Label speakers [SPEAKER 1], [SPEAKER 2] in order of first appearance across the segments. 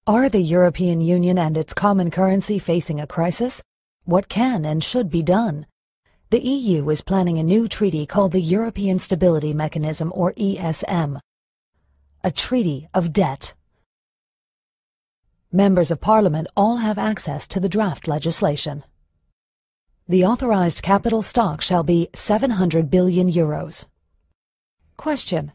[SPEAKER 1] Are the European Union and its common currency facing a crisis? What can and should be done? The EU is planning a new treaty called the European Stability Mechanism, or ESM. A treaty of debt. Members of Parliament all have access to the draft legislation. The authorized capital stock shall be 700 billion euros. Question: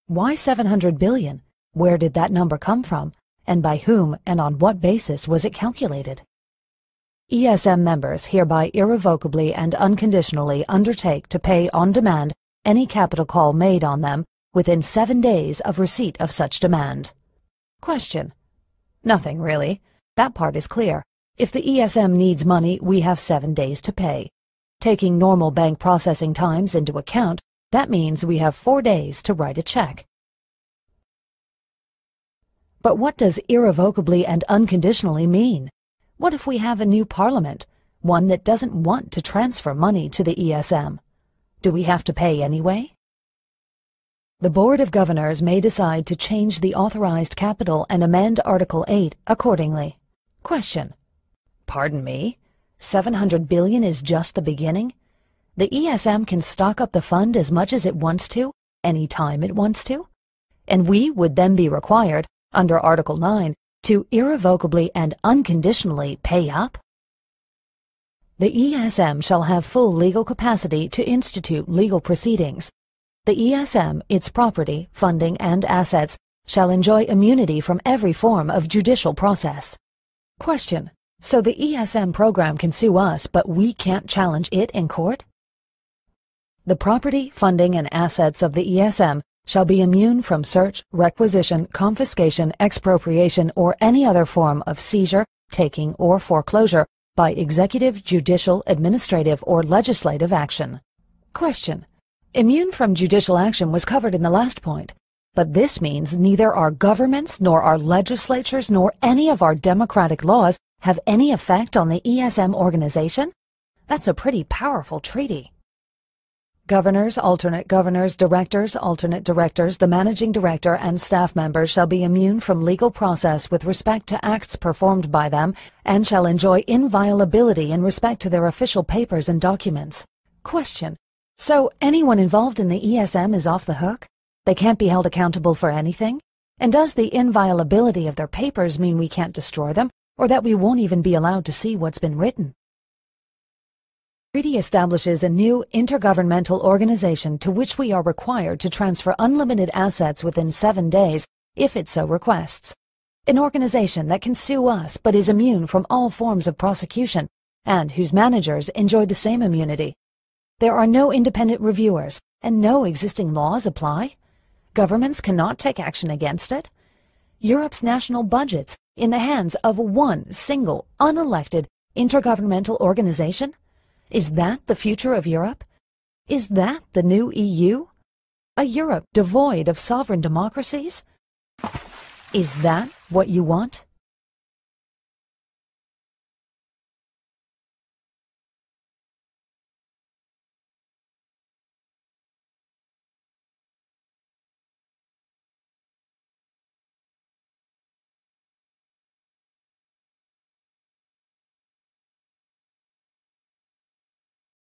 [SPEAKER 1] why 700 billion? Where did that number come from? And by whom and on what basis was it calculated? ESM members hereby irrevocably and unconditionally undertake to pay on demand any capital call made on them within 7 days of receipt of such demand. Question: nothing really. That part is clear. If the ESM needs money, we have 7 days to pay. Taking normal bank processing times into account, that means we have 4 days to write a check. But what does irrevocably and unconditionally mean? What if we have a new parliament, one that doesn't want to transfer money to the ESM? Do we have to pay anyway? The Board of Governors may decide to change the authorized capital and amend Article 8 accordingly. Question: pardon me? 700 billion is just the beginning? The ESM can stock up the fund as much as it wants to, any time it wants to? And we would then be required, under Article 9, to irrevocably and unconditionally pay up? The ESM shall have full legal capacity to institute legal proceedings. The ESM, its property, funding, and assets shall enjoy immunity from every form of judicial process. Question: so the ESM program can sue us, but we can't challenge it in court? The property, funding, and assets of the ESM shall be immune from search, requisition, confiscation, expropriation, or any other form of seizure, taking, or foreclosure by executive, judicial, administrative, or legislative action. Question: immune from judicial action was covered in the last point, but this means neither our governments nor our legislatures nor any of our democratic laws have any effect on the ESM organization? That's a pretty powerful treaty. Governors, alternate governors, directors, alternate directors, the managing director, and staff members shall be immune from legal process with respect to acts performed by them and shall enjoy inviolability in respect to their official papers and documents. Question: so anyone involved in the ESM is off the hook? They can't be held accountable for anything? And does the inviolability of their papers mean we can't destroy them, or that we won't even be allowed to see what's been written? The treaty establishes a new intergovernmental organization to which we are required to transfer unlimited assets within 7 days if it so requests. An organization that can sue us but is immune from all forms of prosecution and whose managers enjoy the same immunity. There are no independent reviewers and no existing laws apply. Governments cannot take action against it. Europe's national budgets in the hands of one single, unelected, intergovernmental organization? Is that the future of Europe? Is that the new EU? A Europe devoid of sovereign democracies? Is that what you want?